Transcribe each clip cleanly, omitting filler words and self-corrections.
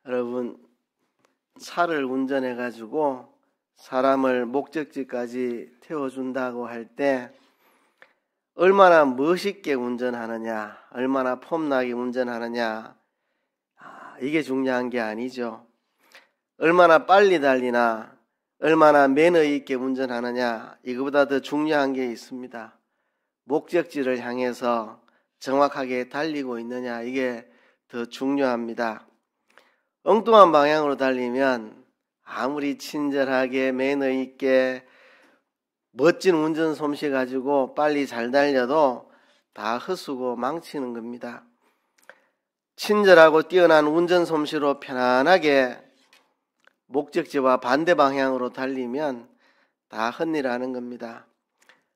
여러분, 차를 운전해가지고 사람을 목적지까지 태워준다고 할 때 얼마나 멋있게 운전하느냐, 얼마나 폼나게 운전하느냐, 이게 중요한 게 아니죠. 얼마나 빨리 달리나, 얼마나 매너 있게 운전하느냐, 이거보다 더 중요한 게 있습니다. 목적지를 향해서 정확하게 달리고 있느냐, 이게 더 중요합니다. 엉뚱한 방향으로 달리면 아무리 친절하게 매너 있게 멋진 운전 솜씨 가지고 빨리 잘 달려도 다 헛수고 망치는 겁니다. 친절하고 뛰어난 운전 솜씨로 편안하게 목적지와 반대 방향으로 달리면 다 헛일하는 겁니다.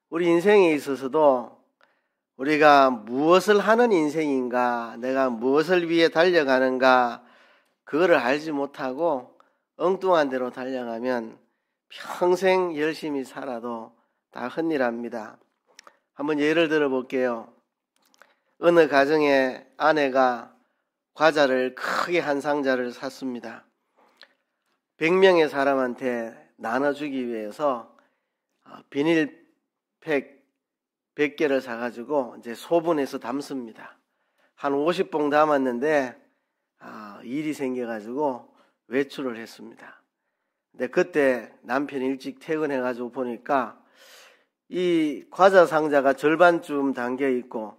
우리 인생에 있어서도 우리가 무엇을 하는 인생인가, 내가 무엇을 위해 달려가는가, 그거를 알지 못하고 엉뚱한 데로 달려가면 평생 열심히 살아도 다 헛일합니다. 한번 예를 들어 볼게요. 어느 가정의 아내가 과자를 크게 한 상자를 샀습니다. 100명의 사람한테 나눠주기 위해서 비닐팩 100개를 사가지고 이제 소분해서 담습니다. 한 50봉 담았는데 일이 생겨가지고 외출을 했습니다. 근데 그때 남편이 일찍 퇴근해가지고 보니까 이 과자 상자가 절반쯤 담겨 있고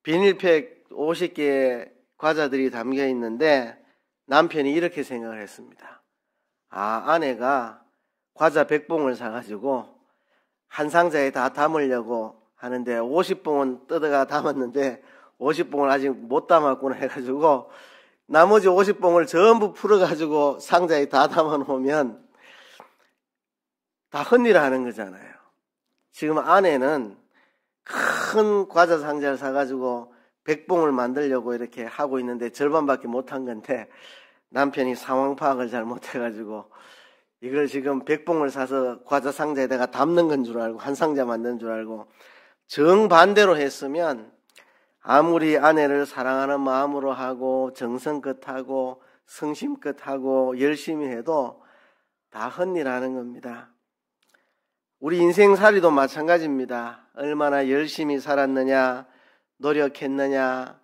비닐팩 50개의 과자들이 담겨 있는데 남편이 이렇게 생각을 했습니다. 아내가 과자 100봉을 사가지고 한 상자에 다 담으려고 하는데 50봉은 뜯어가 담았는데 50봉을 아직 못 담았구나 해가지고 나머지 50봉을 전부 풀어가지고 상자에 다 담아놓으면 다 헛일을 하는 거잖아요. 지금 아내는 큰 과자 상자를 사가지고 100봉을 만들려고 이렇게 하고 있는데 절반밖에 못한 건데 남편이 상황 파악을 잘 못해가지고 이걸 지금 100봉을 사서 과자 상자에다가 담는 건 줄 알고 한 상자 만드는 줄 알고 정반대로 했으면 아무리 아내를 사랑하는 마음으로 하고 정성껏 하고 성심껏 하고 열심히 해도 다 헛일하는 겁니다. 우리 인생살이도 마찬가지입니다. 얼마나 열심히 살았느냐, 노력했느냐,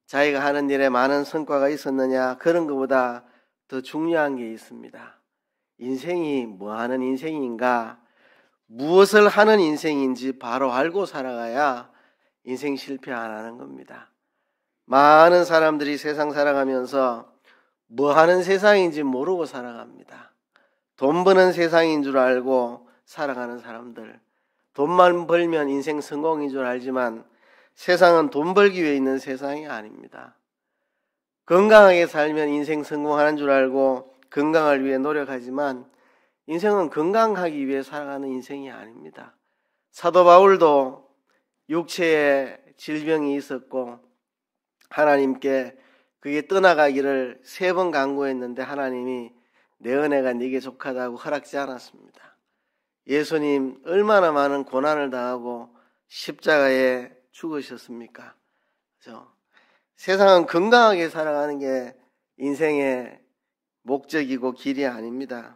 자기가 하는 일에 많은 성과가 있었느냐, 그런 것보다 더 중요한 게 있습니다. 인생이 뭐 하는 인생인가, 무엇을 하는 인생인지 바로 알고 살아가야 인생 실패 안 하는 겁니다. 많은 사람들이 세상 살아가면서 뭐 하는 세상인지 모르고 살아갑니다. 돈 버는 세상인 줄 알고 살아가는 사람들, 돈만 벌면 인생 성공인 줄 알지만 세상은 돈 벌기 위해 있는 세상이 아닙니다. 건강하게 살면 인생 성공하는 줄 알고 건강을 위해 노력하지만 인생은 건강하기 위해 살아가는 인생이 아닙니다. 사도 바울도 육체에 질병이 있었고 하나님께 그게 떠나가기를 3번 간구했는데 하나님이 내 은혜가 네게 족하다고 허락지 않았습니다. 예수님 얼마나 많은 고난을 당하고 십자가에 죽으셨습니까? 그렇죠? 세상은 건강하게 살아가는 게 인생의 목적이고 길이 아닙니다.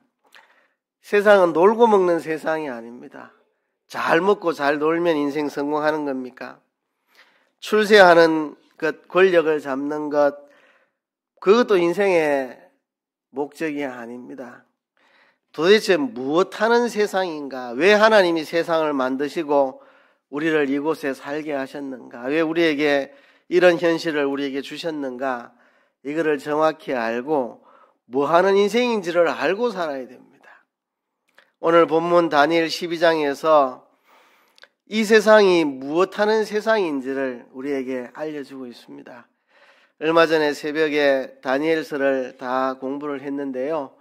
세상은 놀고 먹는 세상이 아닙니다. 잘 먹고 잘 놀면 인생 성공하는 겁니까? 출세하는 것, 권력을 잡는 것, 그것도 인생의 목적이 아닙니다. 도대체 무엇하는 세상인가? 왜 하나님이 세상을 만드시고 우리를 이곳에 살게 하셨는가? 왜 우리에게 이런 현실을 우리에게 주셨는가? 이거를 정확히 알고 뭐하는 인생인지를 알고 살아야 됩니다. 오늘 본문 다니엘 12장에서 이 세상이 무엇하는 세상인지를 우리에게 알려주고 있습니다. 얼마 전에 새벽에 다니엘서를 다 공부를 했는데요.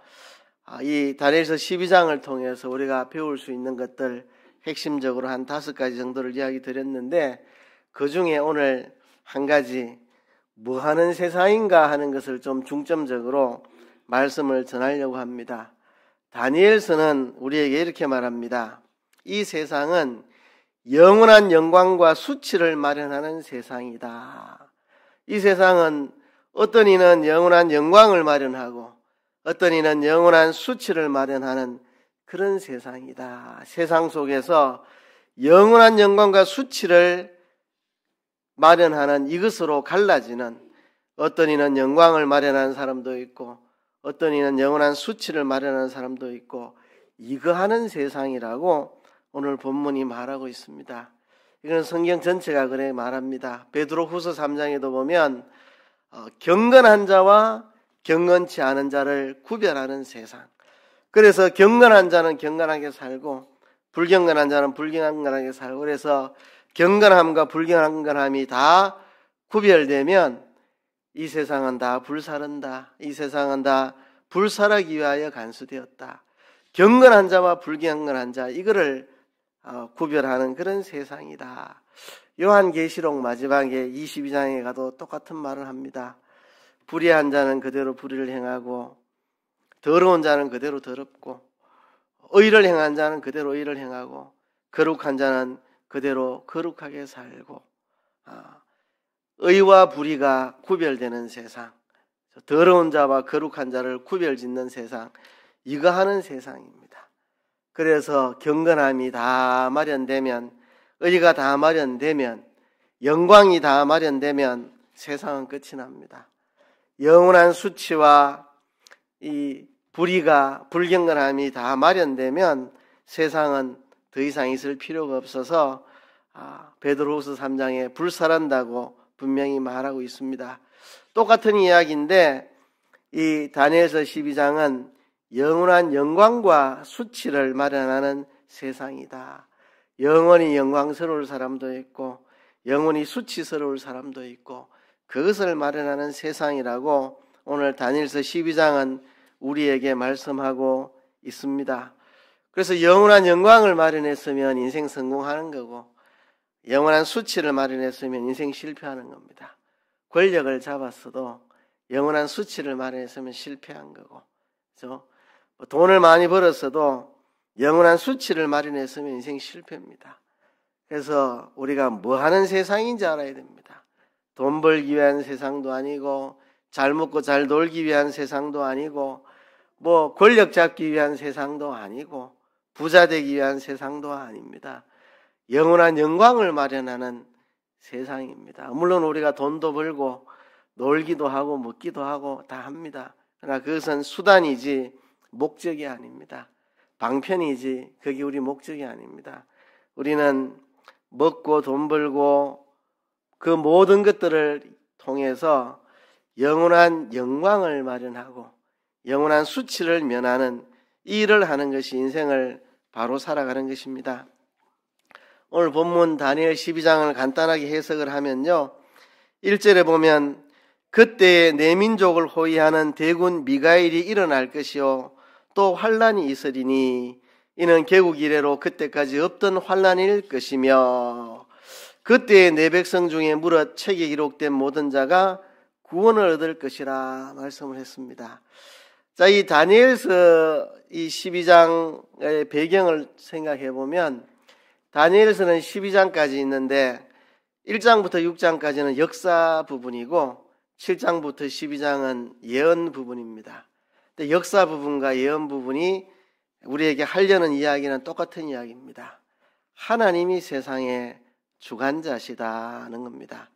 이 다니엘서 12장을 통해서 우리가 배울 수 있는 것들 핵심적으로 한 5가지 정도를 이야기 드렸는데 그 중에 오늘 한 가지 뭐하는 세상인가 하는 것을 좀 중점적으로 말씀을 전하려고 합니다. 다니엘서는 우리에게 이렇게 말합니다. 이 세상은 영원한 영광과 수치를 마련하는 세상이다. 이 세상은 어떤 이는 영원한 영광을 마련하고 어떤 이는 영원한 수치를 마련하는 그런 세상이다. 세상 속에서 영원한 영광과 수치를 마련하는 이것으로 갈라지는, 어떤 이는 영광을 마련하는 사람도 있고 어떤 이는 영원한 수치를 마련하는 사람도 있고, 이거 하는 세상이라고 오늘 본문이 말하고 있습니다. 이건 성경 전체가 그래 말합니다. 베드로후서 3장에도 보면 경건한 자와 경건치 않은 자를 구별하는 세상. 그래서 경건한 자는 경건하게 살고 불경건한 자는 불경건하게 살고, 그래서 경건함과 불경건함이 다 구별되면 이 세상은 다 불사른다. 이 세상은 다 불살하기 위하여 간수되었다. 경건한 자와 불경건한 자, 이거를 구별하는 그런 세상이다. 요한계시록 마지막에 22장에 가도 똑같은 말을 합니다. 불의한 자는 그대로 불의를 행하고 더러운 자는 그대로 더럽고 의를 행한 자는 그대로 의를 행하고 거룩한 자는 그대로 거룩하게 살고, 의와 불의가 구별되는 세상, 더러운 자와 거룩한 자를 구별짓는 세상, 이거 하는 세상입니다. 그래서 경건함이 다 마련되면, 의가 다 마련되면, 영광이 다 마련되면 세상은 끝이 납니다. 영원한 수치와 이 불의가, 불경건함이 다 마련되면 세상은 더 이상 있을 필요가 없어서 베드로후서 3장에 불살한다고 분명히 말하고 있습니다. 똑같은 이야기인데 이 다니엘서 12장은 영원한 영광과 수치를 마련하는 세상이다. 영원히 영광스러울 사람도 있고 영원히 수치스러울 사람도 있고, 그것을 마련하는 세상이라고 오늘 다니엘서 12장은 우리에게 말씀하고 있습니다. 그래서 영원한 영광을 마련했으면 인생 성공하는 거고 영원한 수치를 마련했으면 인생 실패하는 겁니다. 권력을 잡았어도 영원한 수치를 마련했으면 실패한 거고, 그렇죠? 돈을 많이 벌었어도 영원한 수치를 마련했으면 인생 실패입니다. 그래서 우리가 뭐 하는 세상인지 알아야 됩니다. 돈 벌기 위한 세상도 아니고 잘 먹고 잘 놀기 위한 세상도 아니고 뭐 권력 잡기 위한 세상도 아니고 부자 되기 위한 세상도 아닙니다. 영원한 영광을 마련하는 세상입니다. 물론 우리가 돈도 벌고 놀기도 하고 먹기도 하고 다 합니다. 그러나 그것은 수단이지 목적이 아닙니다. 방편이지 그게 우리 목적이 아닙니다. 우리는 먹고 돈 벌고 그 모든 것들을 통해서 영원한 영광을 마련하고 영원한 수치를 면하는 이 일을 하는 것이 인생을 바로 살아가는 것입니다. 오늘 본문 다니엘 12장을 간단하게 해석을 하면요, 1절에 보면 그때에 내 민족을 호위하는 대군 미가엘이 일어날 것이요 또 환란이 있으리니 이는 개국 이래로 그때까지 없던 환란일 것이며 그때에 내 백성 중에 무릇 책에 기록된 모든 자가 구원을 얻을 것이라 말씀을 했습니다. 자, 이 다니엘서 이 12장의 배경을 생각해 보면 다니엘서는 12장까지 있는데 1장부터 6장까지는 역사 부분이고 7장부터 12장은 예언 부분입니다. 근데 역사 부분과 예언 부분이 우리에게 하려는 이야기는 똑같은 이야기입니다. 하나님이 세상의 주관자시다는 겁니다.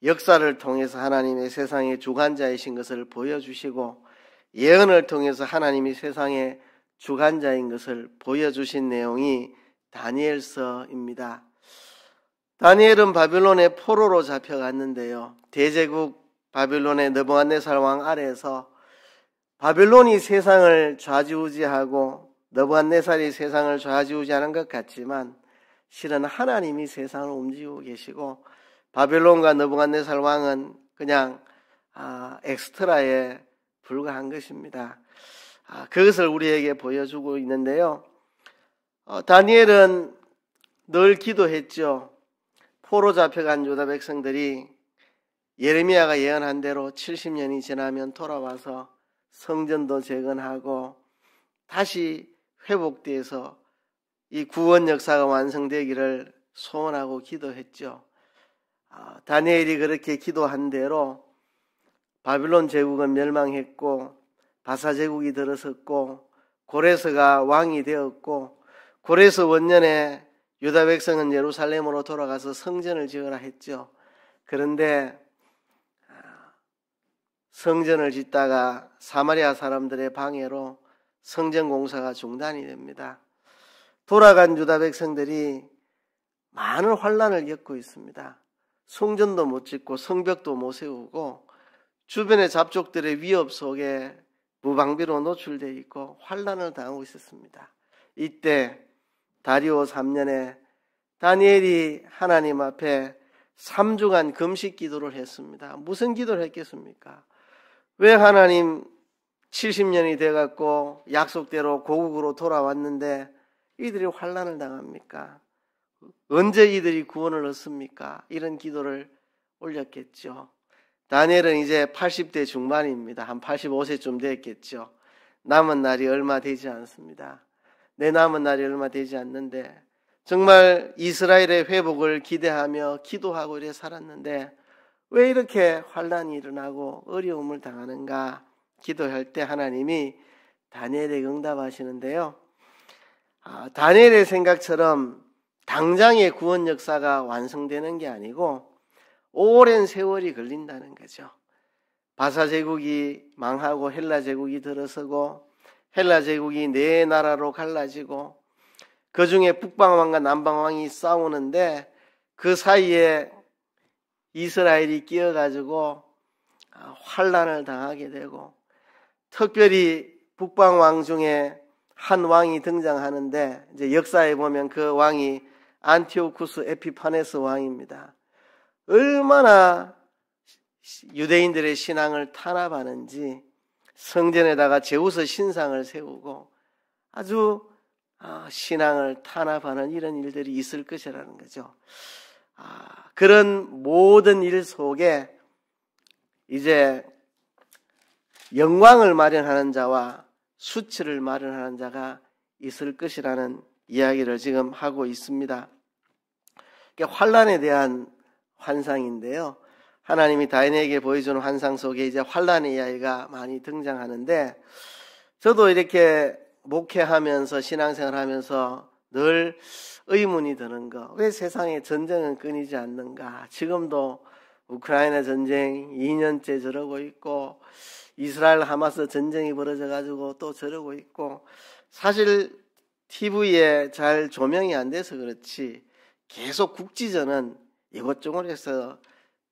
역사를 통해서 하나님의 세상의 주관자이신 것을 보여주시고 예언을 통해서 하나님이 세상의 주관자인 것을 보여주신 내용이 다니엘서입니다. 다니엘은 바빌론의 포로로 잡혀갔는데요, 대제국 바빌론의 느부갓네살 왕 아래에서 바빌론이 세상을 좌지우지하고 느부갓네살이 세상을 좌지우지하는 것 같지만 실은 하나님이 세상을 움직이고 계시고 바빌론과 느부갓네살 왕은 그냥 엑스트라에 불과한 것입니다. 그것을 우리에게 보여주고 있는데요, 다니엘은 늘 기도했죠. 포로 잡혀간 유다 백성들이 예레미야가 예언한 대로 70년이 지나면 돌아와서 성전도 재건하고 다시 회복돼서 이 구원 역사가 완성되기를 소원하고 기도했죠. 다니엘이 그렇게 기도한 대로 바빌론 제국은 멸망했고 바사 제국이 들어섰고 고레스가 왕이 되었고 고레스 원년에 유다 백성은 예루살렘으로 돌아가서 성전을 지으라 했죠. 그런데 성전을 짓다가 사마리아 사람들의 방해로 성전 공사가 중단이 됩니다. 돌아간 유다 백성들이 많은 환난을 겪고 있습니다. 성전도 못 짓고 성벽도 못 세우고 주변의 잡족들의 위협 속에 무방비로 노출되어 있고 환난을 당하고 있었습니다. 이때 다리오 3년에 다니엘이 하나님 앞에 3주간 금식 기도를 했습니다. 무슨 기도를 했겠습니까? 왜 하나님 70년이 돼갖고 약속대로 고국으로 돌아왔는데 이들이 환난을 당합니까? 언제 이들이 구원을 얻습니까? 이런 기도를 올렸겠죠. 다니엘은 이제 80대 중반입니다. 한 85세쯤 됐겠죠. 남은 날이 얼마 되지 않습니다. 내 남은 날이 얼마 되지 않는데 정말 이스라엘의 회복을 기대하며 기도하고 이래 살았는데 왜 이렇게 환난이 일어나고 어려움을 당하는가 기도할 때 하나님이 다니엘에게 응답하시는데요. 다니엘의 생각처럼 당장의 구원 역사가 완성되는 게 아니고 오랜 세월이 걸린다는 거죠. 바사 제국이 망하고 헬라 제국이 들어서고 헬라 제국이 네 나라로 갈라지고 그 중에 북방왕과 남방왕이 싸우는데 그 사이에 이스라엘이 끼어가지고 환난을 당하게 되고 특별히 북방왕 중에 한 왕이 등장하는데 이제 역사에 보면 그 왕이 안티오쿠스 에피파네스 왕입니다. 얼마나 유대인들의 신앙을 탄압하는지 성전에다가 제우스 신상을 세우고 아주 신앙을 탄압하는 이런 일들이 있을 것이라는 거죠. 그런 모든 일 속에 이제 영광을 마련하는 자와 수치를 마련하는 자가 있을 것이라는 이야기를 지금 하고 있습니다. 환난에 대한 환상인데요. 하나님이 다니엘에게 보여주는 환상 속에 이제 환난의 이야기가 많이 등장하는데 저도 이렇게 목회하면서 신앙생활하면서 늘 의문이 드는 거. 왜 세상에 전쟁은 끊이지 않는가? 지금도 우크라이나 전쟁 2년째 저러고 있고 이스라엘 하마스 전쟁이 벌어져 가지고 또 저러고 있고 사실 TV에 잘 조명이 안 돼서 그렇지 계속 국지전은 이것저것 해서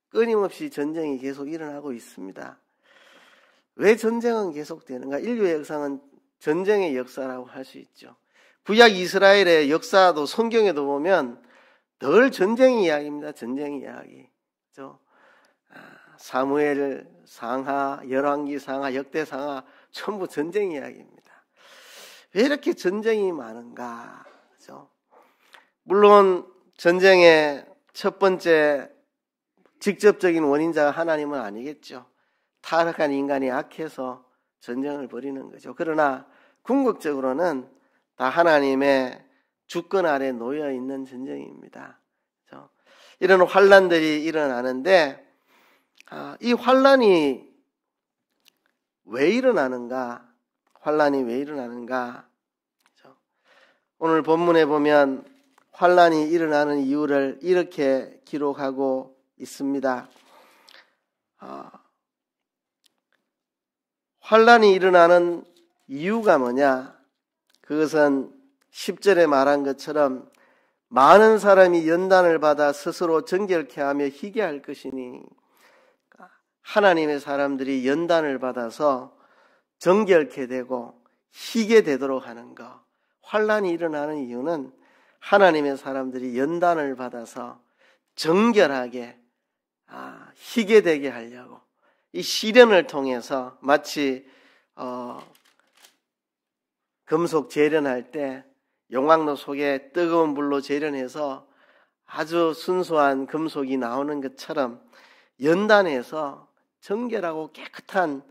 끊임없이 전쟁이 계속 일어나고 있습니다. 왜 전쟁은 계속되는가? 인류의 역사는 전쟁의 역사라고 할 수 있죠. 구약 이스라엘의 역사도 성경에도 보면 늘 전쟁 이야기입니다. 전쟁 이야기. 그렇죠? 사무엘 상하, 열왕기 상하, 역대 상하 전부 전쟁 이야기입니다. 왜 이렇게 전쟁이 많은가? 그렇죠? 물론 전쟁의 첫 번째 직접적인 원인자가 하나님은 아니겠죠. 타락한 인간이 악해서 전쟁을 벌이는 거죠. 그러나 궁극적으로는 다 하나님의 주권 아래 놓여 있는 전쟁입니다. 그렇죠? 이런 환난들이 일어나는데 이 환난이 왜 일어나는가? 환난이 왜 일어나는가? 그렇죠? 오늘 본문에 보면 환난이 일어나는 이유를 이렇게 기록하고 있습니다. 환난이 일어나는 이유가 뭐냐? 그것은 10절에 말한 것처럼 많은 사람이 연단을 받아 스스로 정결케 하며 희게 할 것이니 하나님의 사람들이 연단을 받아서 정결케 되고 희게 되도록 하는 것. 환난이 일어나는 이유는 하나님의 사람들이 연단을 받아서 정결하게 희게 되게 하려고 이 시련을 통해서 마치 금속 재련할 때 용광로 속에 뜨거운 물로 재련해서 아주 순수한 금속이 나오는 것처럼 연단해서 정결하고 깨끗한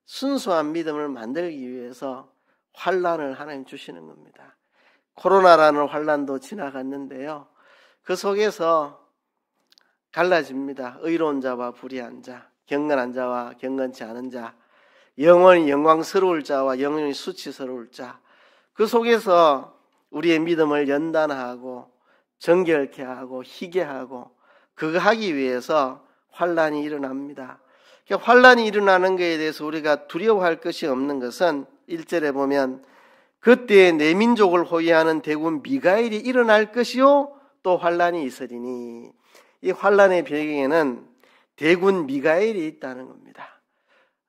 순수한 믿음을 만들기 위해서 환난을 하나님 주시는 겁니다. 코로나라는 환난도 지나갔는데요. 그 속에서 갈라집니다. 의로운 자와 불의한 자. 경건한 자와 경건치 않은 자, 영원히 영광스러울 자와 영원히 수치스러울 자, 그 속에서 우리의 믿음을 연단하고 정결케 하고 희게 하고 그거 하기 위해서 환난이 일어납니다. 환난이 일어나는 것에 대해서 우리가 두려워할 것이 없는 것은 1절에 보면 그때 내 민족을 호위하는 대군 미가엘이 일어날 것이요 또 환난이 있으리니, 이 환난의 배경에는 대군 미가엘이 있다는 겁니다.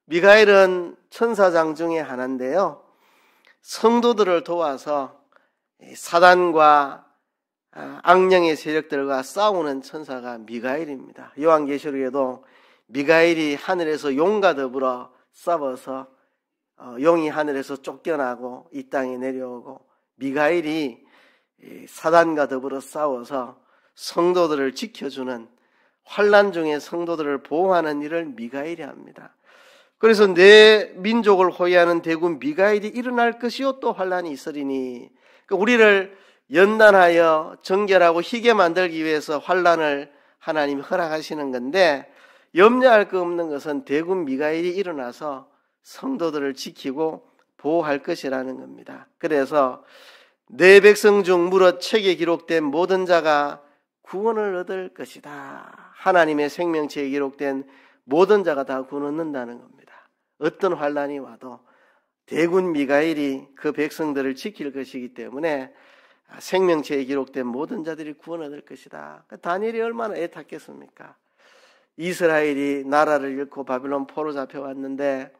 미가엘은 천사장 중에 하나인데요, 성도들을 도와서 사단과 악령의 세력들과 싸우는 천사가 미가엘입니다. 요한계시록에도 미가엘이 하늘에서 용과 더불어 싸워서 용이 하늘에서 쫓겨나고 이 땅에 내려오고, 미가엘이 사단과 더불어 싸워서 성도들을 지켜주는, 환난 중에 성도들을 보호하는 일을 미가엘이 합니다. 그래서 내 민족을 호위하는 대군 미가엘이 일어날 것이요 또 환난이 있으리니, 우리를 연단하여 정결하고 희게 만들기 위해서 환난을 하나님이 허락하시는 건데, 염려할 거 없는 것은 대군 미가엘이 일어나서 성도들을 지키고 보호할 것이라는 겁니다. 그래서 내 백성 중 무릇 책에 기록된 모든 자가 구원을 얻을 것이다. 하나님의 생명책에 기록된 모든 자가 다 구원 얻는다는 겁니다. 어떤 환난이 와도 대군 미가엘이 그 백성들을 지킬 것이기 때문에 생명책에 기록된 모든 자들이 구원 얻을 것이다. 다니엘이 얼마나 애탔겠습니까? 이스라엘이 나라를 잃고 바빌론 포로 잡혀왔는데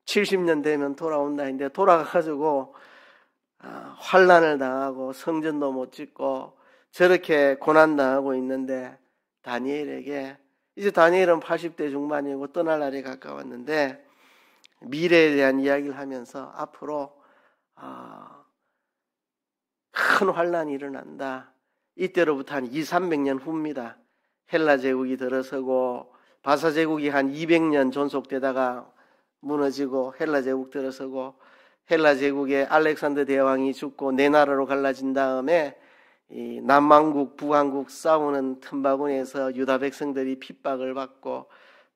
70년 되면 돌아온다 했는데, 돌아가가지고 환난을 당하고 성전도 못 짓고 저렇게 고난당하고 있는데, 다니엘에게 이제 다니엘은 80대 중반이고 떠날 날이 가까웠는데 미래에 대한 이야기를 하면서 앞으로 큰 환난이 일어난다. 이때로부터 한 200~300년 후입니다. 헬라 제국이 들어서고 바사 제국이 한 200년 존속되다가 무너지고 헬라 제국 들어서고, 헬라 제국의 알렉산더 대왕이 죽고 네 나라로 갈라진 다음에 이 남왕국 북왕국 싸우는 틈바구니에서 유다 백성들이 핍박을 받고,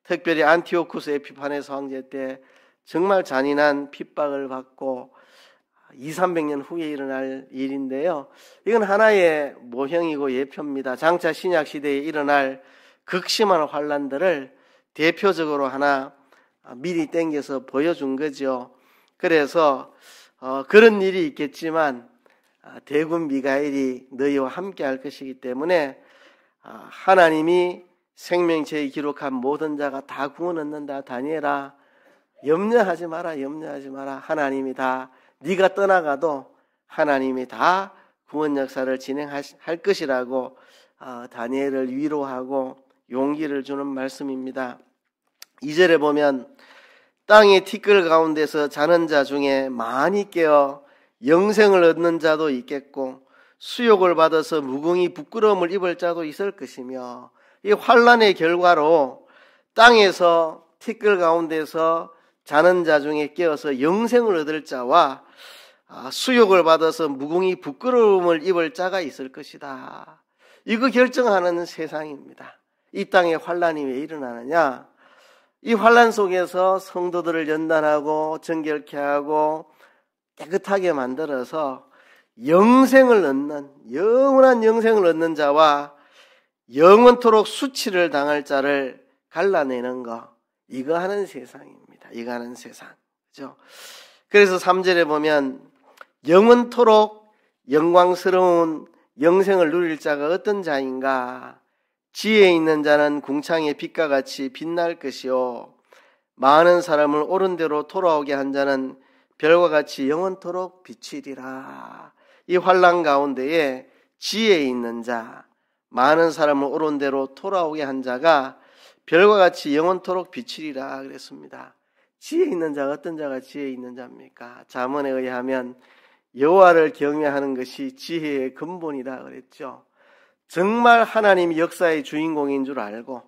특별히 안티오쿠스 에피파네스 황제 때 정말 잔인한 핍박을 받고 200~300년 후에 일어날 일인데요, 이건 하나의 모형이고 예표입니다. 장차 신약 시대에 일어날 극심한 환난들을 대표적으로 하나 미리 땡겨서 보여준 거죠. 그래서 그런 일이 있겠지만 대군 미가엘이 너희와 함께 할 것이기 때문에 하나님이 생명책에 기록한 모든 자가 다 구원 얻는다. 다니엘아, 염려하지 마라. 염려하지 마라. 하나님이 다, 네가 떠나가도 하나님이 다 구원 역사를 진행할 것이라고 다니엘을 위로하고 용기를 주는 말씀입니다. 2절에 보면 땅의 티끌 가운데서 자는 자 중에 많이 깨어 영생을 얻는 자도 있겠고 수욕을 받아서 무궁히 부끄러움을 입을 자도 있을 것이며, 이 환난의 결과로 땅에서 티끌 가운데서 자는 자 중에 깨어서 영생을 얻을 자와 수욕을 받아서 무궁히 부끄러움을 입을 자가 있을 것이다. 이거 결정하는 세상입니다. 이 땅에 환난이 왜 일어나느냐? 이 환난 속에서 성도들을 연단하고 정결케 하고 깨끗하게 만들어서 영생을 얻는, 영원한 영생을 얻는 자와 영원토록 수치를 당할 자를 갈라내는 거, 이거 하는 세상입니다. 이거 하는 세상. 그죠? 그래서 3절에 보면 영원토록 영광스러운 영생을 누릴 자가 어떤 자인가? 지혜 있는 자는 궁창의 빛과 같이 빛날 것이요, 많은 사람을 옳은 대로 돌아오게 한 자는 별과 같이 영원토록 비치리라. 이 환난 가운데에 지혜 있는 자, 많은 사람을 옳은 대로 돌아오게 한 자가 별과 같이 영원토록 비치리라 그랬습니다. 지혜 있는 자가 어떤 자가 지혜 있는 자입니까? 잠언에 의하면 여호와를 경외하는 것이 지혜의 근본이다 그랬죠. 정말 하나님이 역사의 주인공인 줄 알고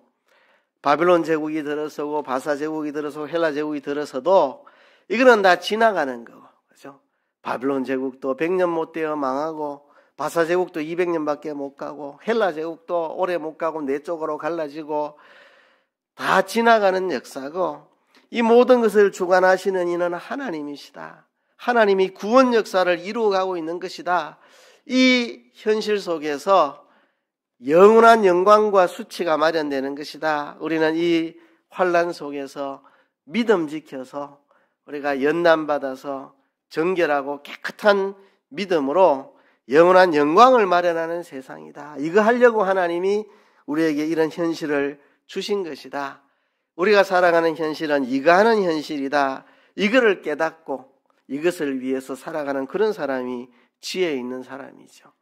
바빌론 제국이 들어서고 바사 제국이 들어서고 헬라 제국이 들어서도 이거는 다 지나가는 거고, 그죠? 바빌론 제국도 100년 못 되어 망하고 바사 제국도 200년밖에 못 가고 헬라 제국도 오래 못 가고 네 쪽으로 갈라지고 다 지나가는 역사고 이 모든 것을 주관하시는 이는 하나님이시다. 하나님이 구원 역사를 이루어가고 있는 것이다. 이 현실 속에서 영원한 영광과 수치가 마련되는 것이다. 우리는 이 환난 속에서 믿음 지켜서 우리가 연난받아서 정결하고 깨끗한 믿음으로 영원한 영광을 마련하는 세상이다. 이거 하려고 하나님이 우리에게 이런 현실을 주신 것이다. 우리가 살아가는 현실은 이거 하는 현실이다. 이거를 깨닫고 이것을 위해서 살아가는 그런 사람이 지혜 있는 사람이죠.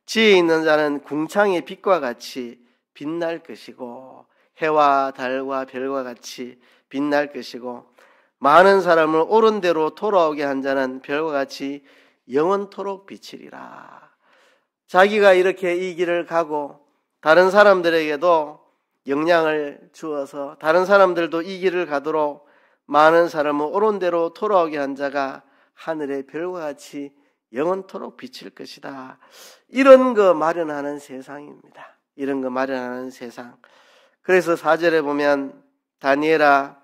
지혜 있는 자는 궁창의 빛과 같이 빛날 것이고 해와 달과 별과 같이 빛날 것이고 많은 사람을 옳은 대로 돌아오게 한 자는 별과 같이 영원토록 비치리라. 자기가 이렇게 이 길을 가고 다른 사람들에게도 영향을 주어서 다른 사람들도 이 길을 가도록 많은 사람을 옳은 대로 돌아오게 한 자가 하늘의 별과 같이 영원토록 비칠 것이다. 이런 거 마련하는 세상입니다. 이런 거 마련하는 세상. 그래서 4절에 보면 다니엘아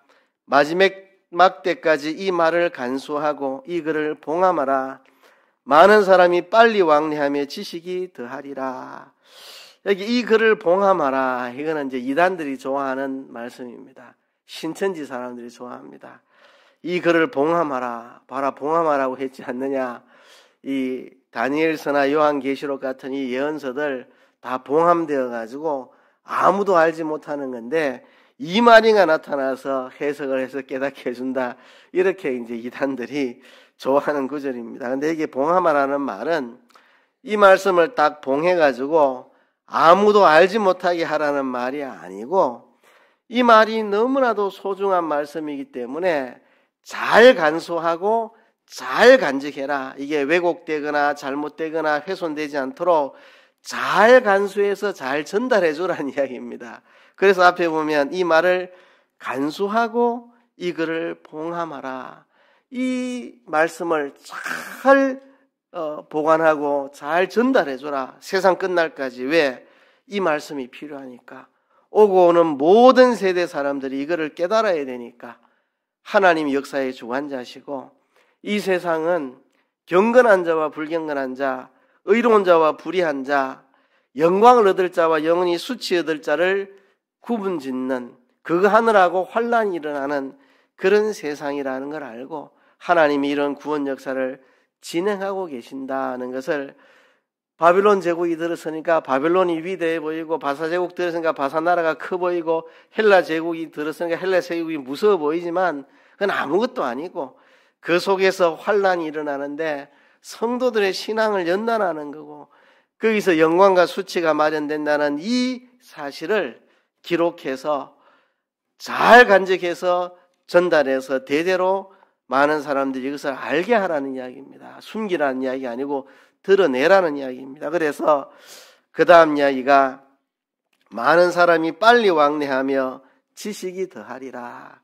마지막 때까지 이 말을 간수하고 이 글을 봉함하라. 많은 사람이 빨리 왕래하며 지식이 더하리라. 여기 이 글을 봉함하라. 이거는 이제 이단들이 좋아하는 말씀입니다. 신천지 사람들이 좋아합니다. 이 글을 봉함하라. 봐라, 봉함하라고 했지 않느냐. 이 다니엘서나 요한계시록 같은 이 예언서들 다 봉함되어 가지고 아무도 알지 못하는 건데 이 말이가 나타나서 해석을 해서 깨닫게 해준다. 이렇게 이제 이단들이 좋아하는 구절입니다. 근데 이게 봉함하라는 말은 이 말씀을 딱 봉해가지고 아무도 알지 못하게 하라는 말이 아니고 이 말이 너무나도 소중한 말씀이기 때문에 잘 간수하고 잘 간직해라. 이게 왜곡되거나 잘못되거나 훼손되지 않도록 잘 간수해서 잘 전달해 주라는 이야기입니다. 그래서 앞에 보면 이 말을 간수하고 이 글을 봉함하라. 이 말씀을 잘 보관하고 잘 전달해 주라. 세상 끝날까지. 왜? 이 말씀이 필요하니까. 오고 오는 모든 세대 사람들이 이거를 깨달아야 되니까. 하나님이 역사의 주관자시고 이 세상은 경건한 자와 불경건한 자, 의로운 자와 불의한 자, 영광을 얻을 자와 영원히 수치 얻을 자를 구분짓는, 그거 하느라고 환난이 일어나는 그런 세상이라는 걸 알고 하나님이 이런 구원 역사를 진행하고 계신다는 것을 바빌론 제국이 들었으니까 바빌론이 위대해 보이고 바사 제국 들었으니까 바사 나라가 커 보이고 헬라 제국이 들었으니까 헬라 제국이 무서워 보이지만 그건 아무것도 아니고 그 속에서 환난이 일어나는데 성도들의 신앙을 연단하는 거고 거기서 영광과 수치가 마련된다는 이 사실을 기록해서 잘 간직해서 전달해서 대대로 많은 사람들이 이것을 알게 하라는 이야기입니다. 숨기라는 이야기 아니고 드러내라는 이야기입니다. 그래서 그 다음 이야기가 많은 사람이 빨리 왕래하며 지식이 더하리라.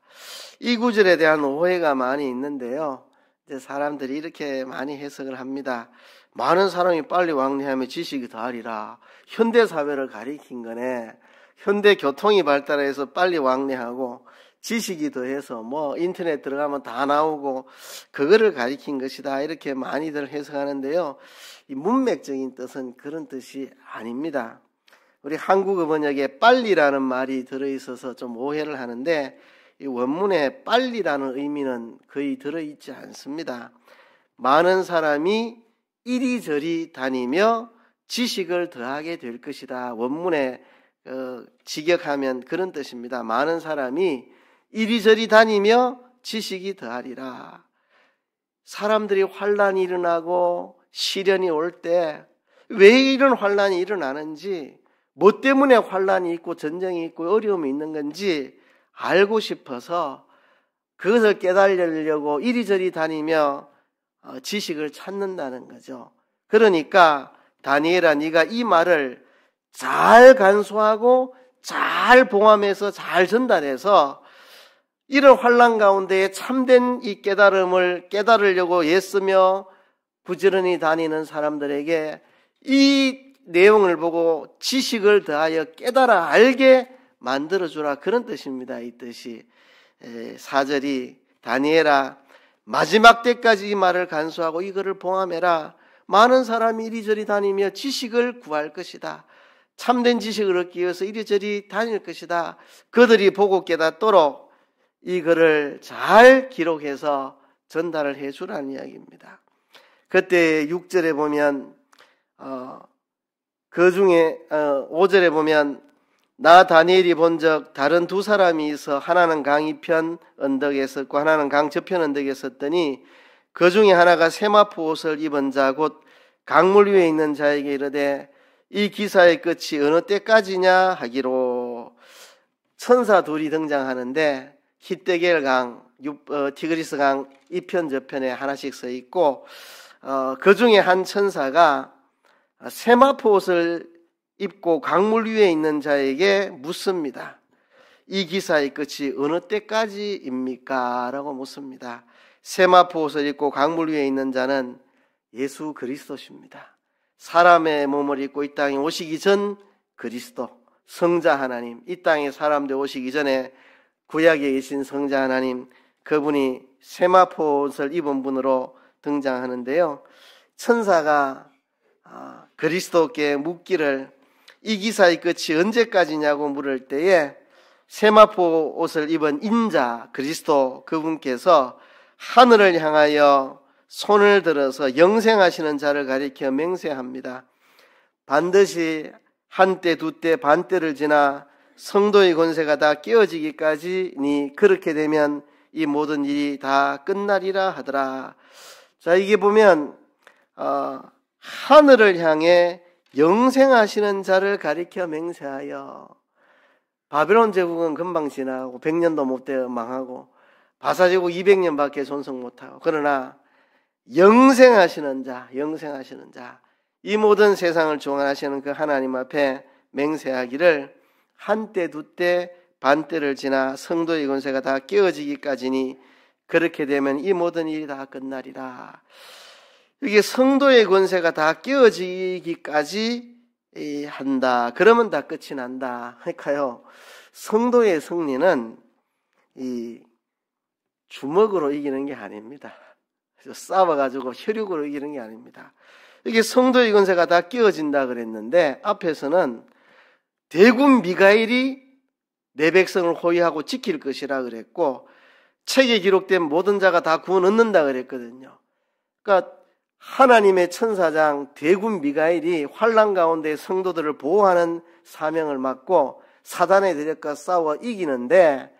이 구절에 대한 오해가 많이 있는데요. 이제 사람들이 이렇게 많이 해석을 합니다. 많은 사람이 빨리 왕래하며 지식이 더하리라. 현대 사회를 가리킨 거네. 현대 교통이 발달해서 빨리 왕래하고 지식이 더해서 뭐 인터넷 들어가면 다 나오고 그거를 가리킨 것이다. 이렇게 많이들 해석하는데요. 이 문맥적인 뜻은 그런 뜻이 아닙니다. 우리 한국어 번역에 빨리라는 말이 들어있어서 좀 오해를 하는데 이 원문에 빨리라는 의미는 거의 들어있지 않습니다. 많은 사람이 이리저리 다니며 지식을 더하게 될 것이다. 원문에 직역하면 그런 뜻입니다. 많은 사람이 이리저리 다니며 지식이 더하리라. 사람들이 환난이 일어나고 시련이 올 때 왜 이런 환난이 일어나는지, 뭐 때문에 환난이 있고 전쟁이 있고 어려움이 있는 건지 알고 싶어서 그것을 깨달으려고 이리저리 다니며 지식을 찾는다는 거죠. 그러니까 다니엘아, 네가 이 말을 잘 간수하고 잘 봉함해서 잘 전달해서 이런 환난 가운데 참된 이 깨달음을 깨달으려고 애쓰며 부지런히 다니는 사람들에게 이 내용을 보고 지식을 더하여 깨달아 알게 만들어주라, 그런 뜻입니다. 이 뜻이 4절이 다니엘아 마지막 때까지 이 말을 간수하고 이거를 봉함해라. 많은 사람이 이리저리 다니며 지식을 구할 것이다. 참된 지식을 얻기 위해서 이리저리 다닐 것이다. 그들이 보고 깨닫도록 이거를 잘 기록해서 전달을 해주라는 이야기입니다. 그때 6절에 보면 그 중에 5절에 보면 나 다니엘이 본적 다른 두 사람이 있어 하나는 강 이편 언덕에 섰고 하나는 강 저편 언덕에 섰더니 그 중에 하나가 세마포 옷을 입은 자 곧 강물 위에 있는 자에게 이르되 이 기사의 끝이 어느 때까지냐 하기로 천사 둘이 등장하는데 히데겔 강, 티그리스 강 이편 저편에 하나씩 서 있고 그 중에 한 천사가 세마포 옷을 입고 강물 위에 있는 자에게 묻습니다. 이 기사의 끝이 어느 때까지입니까? 라고 묻습니다. 세마포 옷을 입고 강물 위에 있는 자는 예수 그리스도십니다. 사람의 몸을 입고 이 땅에 오시기 전 그리스도, 성자 하나님, 이 땅에 사람들 오시기 전에 구약에 계신 성자 하나님, 그분이 세마포 옷을 입은 분으로 등장하는데요. 천사가 그리스도께 묻기를 이 기사의 끝이 언제까지냐고 물을 때에 세마포 옷을 입은 인자 그리스도 그분께서 하늘을 향하여 손을 들어서 영생하시는 자를 가리켜 맹세합니다. 반드시 한때 두때 반때를 지나 성도의 권세가 다 깨어지기까지니 그렇게 되면 이 모든 일이 다 끝나리라 하더라. 자, 이게 보면 하늘을 향해 영생하시는 자를 가리켜 맹세하여. 바벨론 제국은 금방 지나고 100년도 못 되어 망하고 바사제국 200년밖에 존속 못하고, 그러나 영생하시는 자, 이 모든 세상을 주관하시는 그 하나님 앞에 맹세하기를 한때 두때 반때를 지나 성도의 권세가 다 깨어지기까지니 그렇게 되면 이 모든 일이 다 끝나리라. 이게 성도의 권세가 다 깨어지기까지 한다. 그러면 다 끝이 난다. 그러니까요, 성도의 승리는 이 주먹으로 이기는 게 아닙니다. 싸워가지고 혈육으로 이기는 게 아닙니다. 이게 성도의 권세가 다 깨어진다 그랬는데 앞에서는 대군 미가엘이 내 백성을 호위하고 지킬 것이라 그랬고 책에 기록된 모든 자가 다 구원 얻는다 그랬거든요. 그러니까 하나님의 천사장 대군 미가엘이 환난 가운데 성도들을 보호하는 사명을 맡고 사단의 대적과 싸워 이기는데,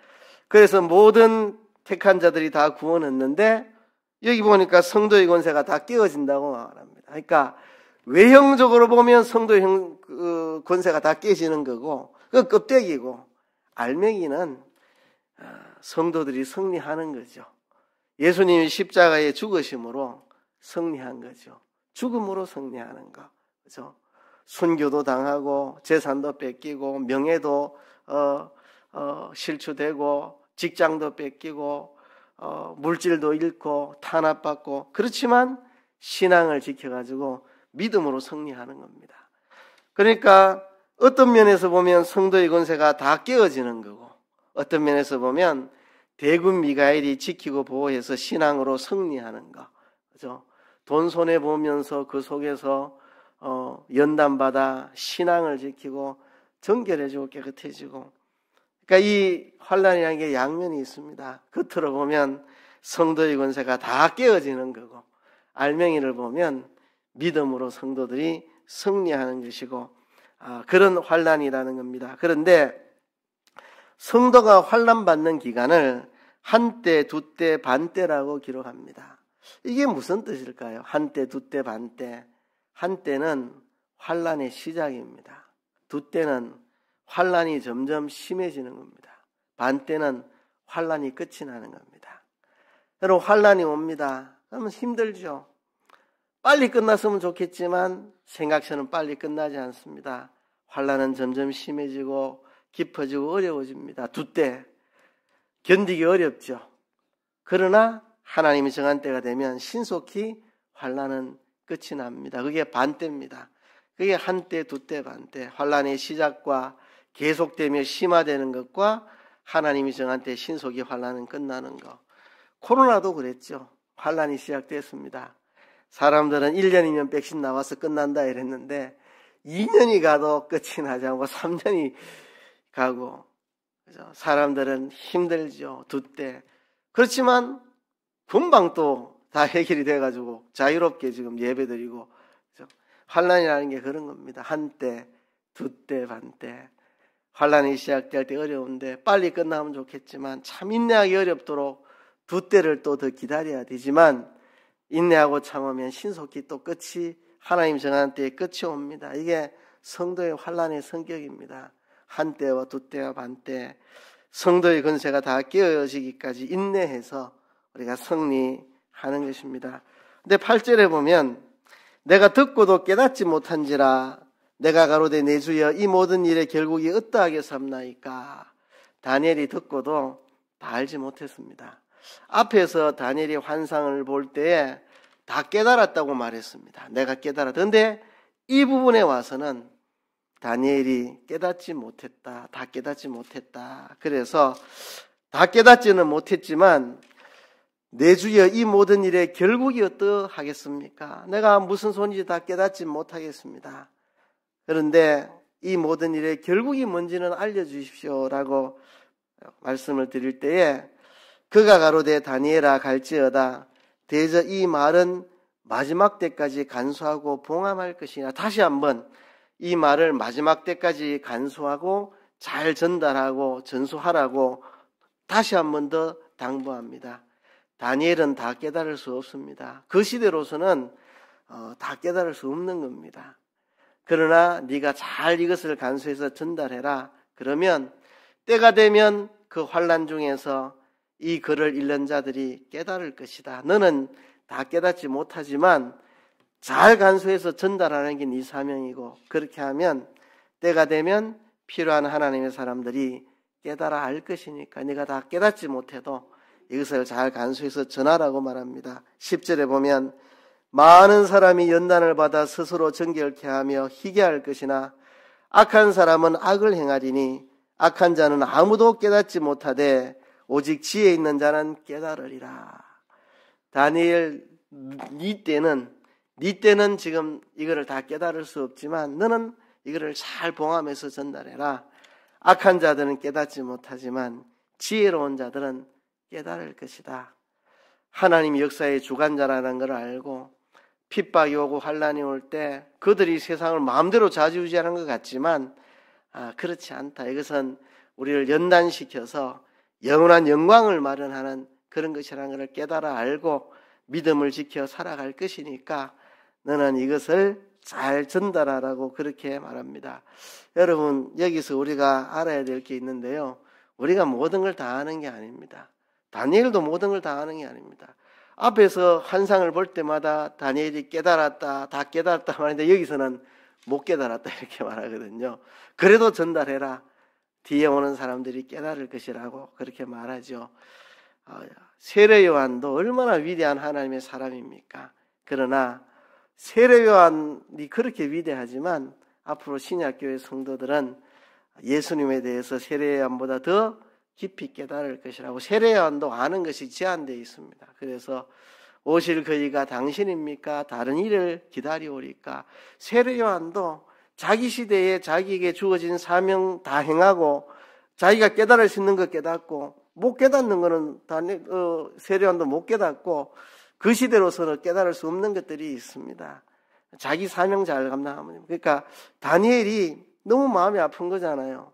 그래서 모든 택한 자들이 다 구원 얻는데 여기 보니까 성도의 권세가 다 깨어진다고 말합니다. 그러니까 외형적으로 보면 성도의 권세가 다 깨지는 거고, 그 껍데기고, 알맹이는 성도들이 승리하는 거죠. 예수님이 십자가에 죽으심으로 승리한 거죠. 죽음으로 승리하는 거. 그죠? 순교도 당하고, 재산도 뺏기고, 명예도 실추되고, 직장도 뺏기고, 물질도 잃고, 탄압받고, 그렇지만 신앙을 지켜가지고 믿음으로 승리하는 겁니다. 그러니까 어떤 면에서 보면 성도의 권세가 다 깨어지는 거고, 어떤 면에서 보면 대군 미가엘이 지키고 보호해서 신앙으로 승리하는 거. 그죠? 돈 손해 보면서 그 속에서 연단받아 신앙을 지키고 정결해지고 깨끗해지고. 그러니까 이 환난이라는 게 양면이 있습니다. 겉으로 보면 성도의 권세가 다 깨어지는 거고, 알맹이를 보면 믿음으로 성도들이 승리하는 것이고, 그런 환난이라는 겁니다. 그런데 성도가 환난받는 기간을 한때, 두때, 반때라고 기록합니다. 이게 무슨 뜻일까요? 한때, 두때, 반때. 한때는 환난의 시작입니다. 두때는 환난이 점점 심해지는 겁니다. 반때는 환난이 끝이 나는 겁니다. 여러분, 환난이 옵니다. 그러면 힘들죠. 빨리 끝났으면 좋겠지만 생각처럼 빨리 끝나지 않습니다. 환난은 점점 심해지고 깊어지고 어려워집니다. 두때 견디기 어렵죠. 그러나 하나님이 정한 때가 되면 신속히 환난은 끝이 납니다. 그게 반때입니다. 그게 한때, 두때, 반때. 환난의 시작과 계속되며 심화되는 것과 하나님이 정한 때 신속히 환란은 끝나는 것. 코로나도 그랬죠. 환란이 시작됐습니다. 사람들은 1년이면 백신 나와서 끝난다 이랬는데 2년이 가도 끝이 나지 않고 3년이 가고, 그죠? 사람들은 힘들죠. 두때. 그렇지만 금방 또 다 해결이 돼가지고 자유롭게 지금 예배드리고, 그죠? 환란이라는 게 그런 겁니다. 한때, 두때, 반때. 환란이 시작될 때 어려운데 빨리 끝나면 좋겠지만 참 인내하기 어렵도록 두때를 또 더 기다려야 되지만 인내하고 참으면 신속히 또 끝이, 하나님 정한 때에 끝이 옵니다. 이게 성도의 환란의 성격입니다. 한때와 두때와 반때, 성도의 권세가 다 깨어지기까지 인내해서 우리가 승리하는 것입니다. 근데 8절에 보면 내가 듣고도 깨닫지 못한지라 내가 가로되 내 주여 이 모든 일의 결국이 어떠하게 삼나이까. 다니엘이 듣고도 다 알지 못했습니다. 앞에서 다니엘이 환상을 볼 때에 다 깨달았다고 말했습니다. 내가 깨달았다. 그런데 이 부분에 와서는 다니엘이 깨닫지 못했다. 다 깨닫지 못했다. 그래서 다 깨닫지는 못했지만 내 주여 이 모든 일의 결국이 어떠하겠습니까? 내가 무슨 소리인지 다 깨닫지 못하겠습니다. 그런데 이 모든 일의 결국이 뭔지는 알려주십시오라고 말씀을 드릴 때에 그가 가로되 다니엘아 갈지어다 대저 이 말은 마지막 때까지 간수하고 봉함할 것이나. 다시 한번 이 말을 마지막 때까지 간수하고 잘 전달하고 전수하라고 다시 한번 더 당부합니다. 다니엘은 다 깨달을 수 없습니다. 그 시대로서는 다 깨달을 수 없는 겁니다. 그러나 네가 잘 이것을 간수해서 전달해라. 그러면 때가 되면 그 환난 중에서 이 글을 읽는 자들이 깨달을 것이다. 너는 다 깨닫지 못하지만 잘 간수해서 전달하는 게 네 사명이고, 그렇게 하면 때가 되면 필요한 하나님의 사람들이 깨달아 알 것이니까 네가 다 깨닫지 못해도 이것을 잘 간수해서 전하라고 말합니다. 10절에 보면 많은 사람이 연단을 받아 스스로 정결케 하며 희게 할 것이나 악한 사람은 악을 행하리니 악한 자는 아무도 깨닫지 못하되 오직 지혜 있는 자는 깨달으리라. 다니엘, 네 때는 지금 이거를 다 깨달을 수 없지만 너는 이거를 잘 봉함해서 전달해라. 악한 자들은 깨닫지 못하지만 지혜로운 자들은 깨달을 것이다. 하나님 역사의 주관자라는 걸 알고 핍박이 오고 환란이 올 때 그들이 세상을 마음대로 좌지우지하는 것 같지만 그렇지 않다. 이것은 우리를 연단시켜서 영원한 영광을 마련하는 그런 것이라는 것을 깨달아 알고 믿음을 지켜 살아갈 것이니까 너는 이것을 잘 전달하라고 그렇게 말합니다. 여러분, 여기서 우리가 알아야 될 게 있는데요. 우리가 모든 걸 다 아는 게 아닙니다. 다니엘도 모든 걸 다 아는 게 아닙니다. 앞에서 환상을 볼 때마다 다니엘이 깨달았다, 다 깨달았다 말하는데 여기서는 못 깨달았다 이렇게 말하거든요. 그래도 전달해라. 뒤에 오는 사람들이 깨달을 것이라고 그렇게 말하죠. 세례 요한도 얼마나 위대한 하나님의 사람입니까? 그러나 세례 요한이 그렇게 위대하지만 앞으로 신약교회 성도들은 예수님에 대해서 세례 요한보다 더 깊이 깨달을 것이라고 세례 요한도 아는 것이 제한되어 있습니다. 그래서 오실 그이가 당신입니까? 다른 일을 기다려오리까? 세례 요한도 자기 시대에 자기에게 주어진 사명 다 행하고 자기가 깨달을 수 있는 것 깨닫고 못 깨닫는 거는 세례 요한도 못 깨닫고 그 시대로서는 깨달을 수 없는 것들이 있습니다. 자기 사명 잘 감당하면. 그러니까 다니엘이 너무 마음이 아픈 거잖아요.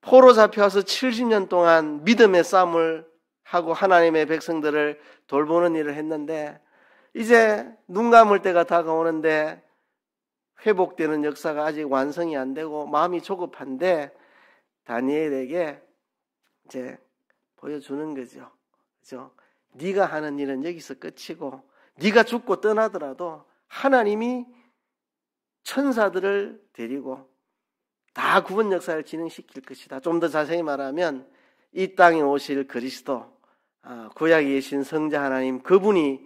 포로 잡혀와서 70년 동안 믿음의 싸움을 하고 하나님의 백성들을 돌보는 일을 했는데 이제 눈 감을 때가 다가오는데 회복되는 역사가 아직 완성이 안 되고 마음이 조급한데 다니엘에게 이제 보여주는 거죠. 그죠? 네가 하는 일은 여기서 끝이고 네가 죽고 떠나더라도 하나님이 천사들을 데리고 다 구원 역사를 진행시킬 것이다. 좀 더 자세히 말하면 이 땅에 오실 그리스도, 구약에 계신 성자 하나님, 그분이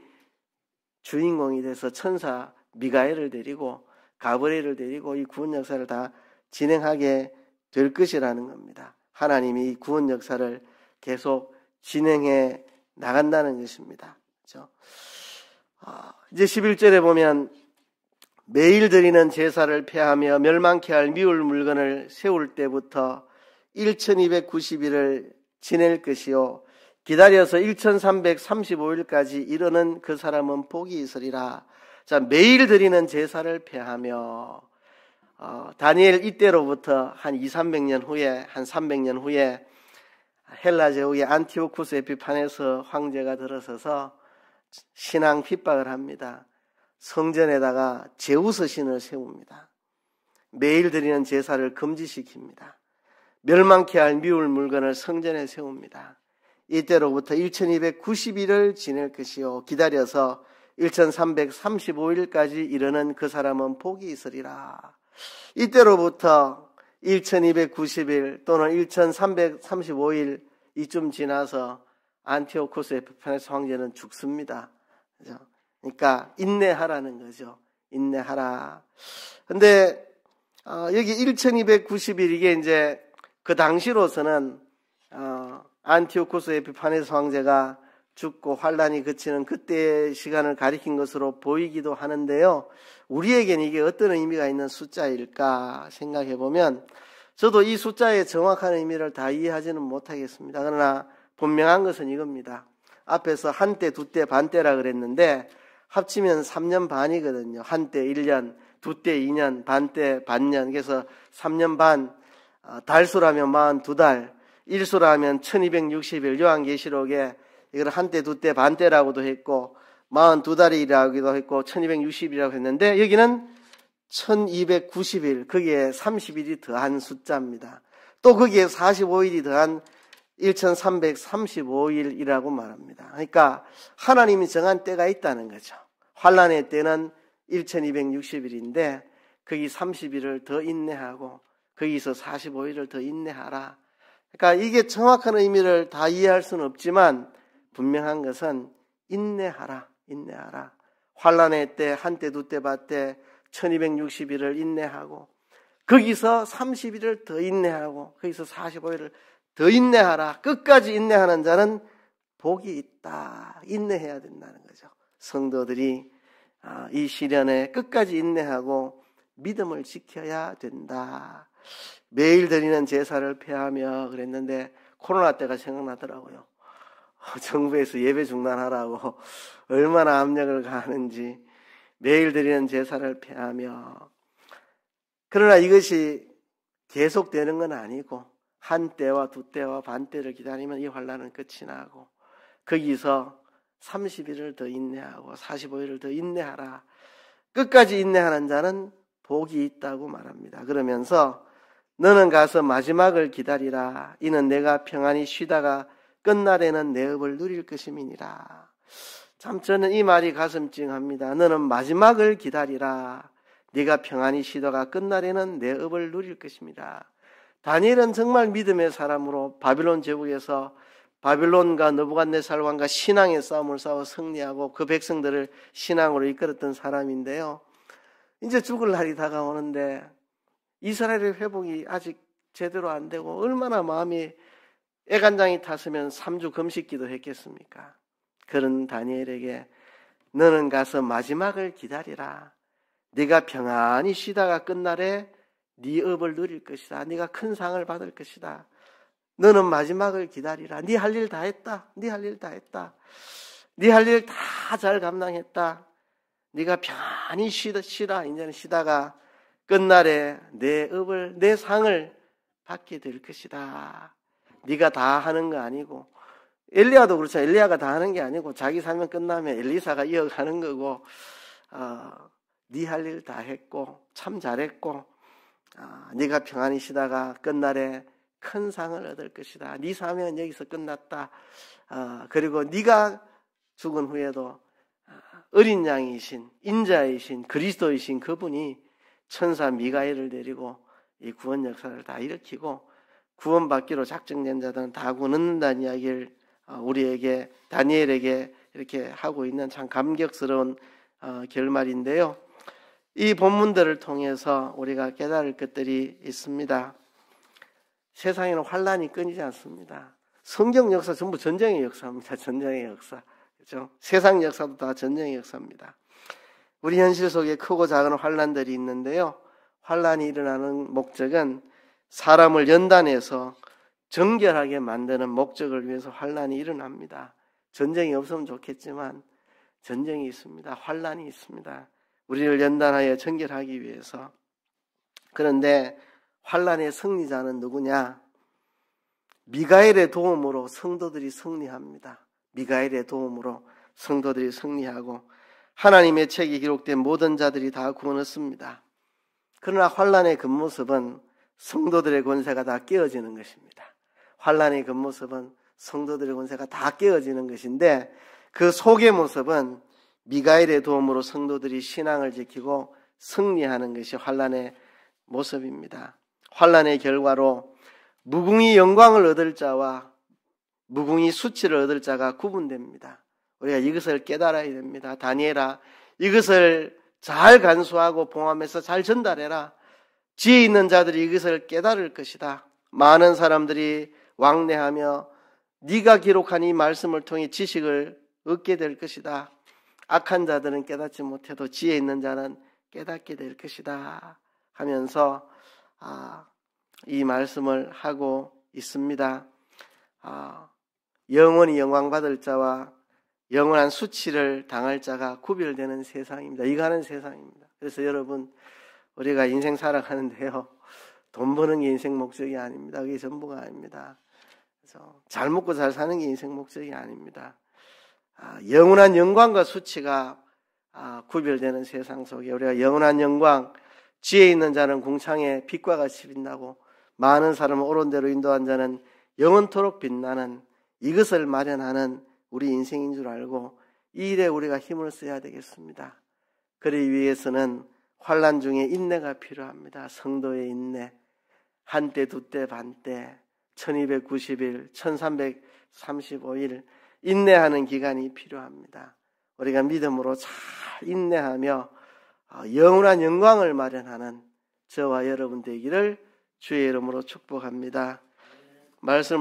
주인공이 돼서 천사 미가엘을 데리고 가브리엘을 데리고 이 구원 역사를 다 진행하게 될 것이라는 겁니다. 하나님이 구원 역사를 계속 진행해 나간다는 것입니다. 그렇죠? 이제 11절에 보면 매일 드리는 제사를 폐하며 멸망케 할 미울 물건을 세울 때부터 1290일을 지낼 것이요 기다려서 1335일까지 이르는 그 사람은 복이 있으리라. 자, 매일 드리는 제사를 폐하며 다니엘 이때로부터 한 200~300년 후에 한 300년 후에 헬라 제국의 안티오쿠스 에피파네스 황제가 들어서서 신앙 핍박을 합니다. 성전에다가 제우스 신을 세웁니다. 매일 드리는 제사를 금지시킵니다. 멸망케 할 미울 물건을 성전에 세웁니다. 이때로부터 1290일을 지낼 것이요 기다려서 1335일까지 이르는 그 사람은 복이 있으리라. 이때로부터 1290일 또는 1335일 이쯤 지나서 안티오코스 에피파네스 황제는 죽습니다. 그죠? 그러니까 인내하라는 거죠. 인내하라. 근데 여기 1290일 이게 이제 그 당시로서는 안티오코스 에피파네스 황제가 죽고 환란이 그치는 그때의 시간을 가리킨 것으로 보이기도 하는데요. 우리에게는 이게 어떤 의미가 있는 숫자일까 생각해 보면 저도 이 숫자의 정확한 의미를 다 이해하지는 못하겠습니다. 그러나 분명한 것은 이겁니다. 앞에서 한때, 두때, 반때라 그랬는데 합치면 3년 반이거든요. 한때 1년, 두때 2년, 반때 반년. 그래서 3년 반, 달수라면 42달, 일수라면 1260일. 요한계시록에 이걸 한때, 두때, 반때라고도 했고 42달이라고도 했고 1260일이라고 했는데 여기는 1290일, 거기에 30일이 더한 숫자입니다. 또 거기에 45일이 더한 1335일이라고 말합니다. 그러니까 하나님이 정한 때가 있다는 거죠. 환란의 때는 1260일인데 거기 30일을 더 인내하고 거기서 45일을 더 인내하라. 그러니까 이게 정확한 의미를 다 이해할 수는 없지만 분명한 것은 인내하라. 인내하라. 환란의 때, 한때, 두때, 반때 1260일을 인내하고 거기서 30일을 더 인내하고 거기서 45일을 더 인내하라. 끝까지 인내하는 자는 복이 있다. 인내해야 된다는 거죠. 성도들이 이 시련에 끝까지 인내하고 믿음을 지켜야 된다. 매일 드리는 제사를 폐하며 그랬는데 코로나 때가 생각나더라고요. 정부에서 예배 중단하라고 얼마나 압력을 가하는지. 매일 드리는 제사를 폐하며. 그러나 이것이 계속되는 건 아니고 한때와 두때와 반때를 기다리면 이 환란은 끝이 나고 거기서 30일을 더 인내하고 45일을 더 인내하라. 끝까지 인내하는 자는 복이 있다고 말합니다. 그러면서 너는 가서 마지막을 기다리라. 이는 내가 평안히 쉬다가 끝날에는 내 업을 누릴 것임이니라. 참 저는 이 말이 가슴 찡합니다. 너는 마지막을 기다리라. 네가 평안히 쉬다가 끝날에는 내 업을 누릴 것입니다. 다니엘은 정말 믿음의 사람으로 바빌론 제국에서 바빌론과 느부갓네살 왕과 신앙의 싸움을 싸워 승리하고 그 백성들을 신앙으로 이끌었던 사람인데요. 이제 죽을 날이 다가오는데 이스라엘의 회복이 아직 제대로 안 되고 얼마나 마음이 애간장이 탔으면 3주 금식기도 했겠습니까? 그런 다니엘에게 너는 가서 마지막을 기다리라. 네가 평안히 쉬다가 끝날에 네 업을 누릴 것이다. 네가 큰 상을 받을 것이다. 너는 마지막을 기다리라. 네 할 일 다 했다. 네 할 일 다 했다. 네 할 일 다 잘 감당했다. 네가 편히 쉬라. 이제는 쉬다가 끝날에 내 업을, 내 상을 받게 될 것이다. 네가 다 하는 거 아니고 엘리야도 그렇죠. 엘리야가 다 하는 게 아니고 자기 사명 끝나면 엘리사가 이어가는 거고 네 할 일 다 했고 참 잘했고 네가 평안히 쉬다가 끝날에 큰 상을 얻을 것이다. 네 사명은 여기서 끝났다. 그리고 네가 죽은 후에도 어린 양이신 인자이신 그리스도이신 그분이 천사 미가엘을 데리고 이 구원 역사를 다 일으키고 구원받기로 작정된 자들은 다 구원받는다는 이야기를 우리에게 다니엘에게 이렇게 하고 있는 참 감격스러운 결말인데요. 이 본문들을 통해서 우리가 깨달을 것들이 있습니다. 세상에는 환란이 끊이지 않습니다. 성경 역사 전부 전쟁의 역사입니다. 전쟁의 역사. 그렇죠? 세상 역사도 다 전쟁의 역사입니다. 우리 현실 속에 크고 작은 환란들이 있는데요. 환란이 일어나는 목적은 사람을 연단해서 정결하게 만드는 목적을 위해서 환란이 일어납니다. 전쟁이 없으면 좋겠지만 전쟁이 있습니다. 환란이 있습니다. 우리를 연단하여 정결하기 위해서. 그런데 환란의 승리자는 누구냐? 미가엘의 도움으로 성도들이 승리합니다. 미가엘의 도움으로 성도들이 승리하고 하나님의 책에 기록된 모든 자들이 다 구원 얻습니다. 그러나 환란의 겉모습은 성도들의 권세가 다 깨어지는 것입니다. 환란의 겉모습은 성도들의 권세가 다 깨어지는 것인데 그 속의 모습은 미가엘의 도움으로 성도들이 신앙을 지키고 승리하는 것이 환란의 모습입니다. 환란의 결과로 무궁히 영광을 얻을 자와 무궁히 수치를 얻을 자가 구분됩니다. 우리가 이것을 깨달아야 됩니다. 다니엘아, 이것을 잘 간수하고 봉함해서 잘 전달해라. 지혜 있는 자들이 이것을 깨달을 것이다. 많은 사람들이 왕래하며 네가 기록한 이 말씀을 통해 지식을 얻게 될 것이다. 악한 자들은 깨닫지 못해도 지혜 있는 자는 깨닫게 될 것이다 하면서 이 말씀을 하고 있습니다. 영원히 영광받을 자와 영원한 수치를 당할 자가 구별되는 세상입니다. 이가는 세상입니다. 그래서 여러분, 우리가 인생 살아가는데요, 돈 버는 게 인생 목적이 아닙니다. 그게 전부가 아닙니다. 그래서 잘 먹고 잘 사는 게 인생 목적이 아닙니다. 영원한 영광과 수치가 구별되는 세상 속에 우리가 영원한 영광, 지혜 있는 자는 궁창에 빛과 같이 빛나고 많은 사람을 옳은 대로 인도한 자는 영원토록 빛나는 이것을 마련하는 우리 인생인 줄 알고 이 일에 우리가 힘을 써야 되겠습니다. 그러기 위해서는 환난 중에 인내가 필요합니다. 성도의 인내. 한때, 두때, 반때, 1290일, 1335일 인내하는 기간이 필요합니다. 우리가 믿음으로 잘 인내하며 영원한 영광을 마련하는 저와 여러분 되기를 주의 이름으로 축복합니다. 말씀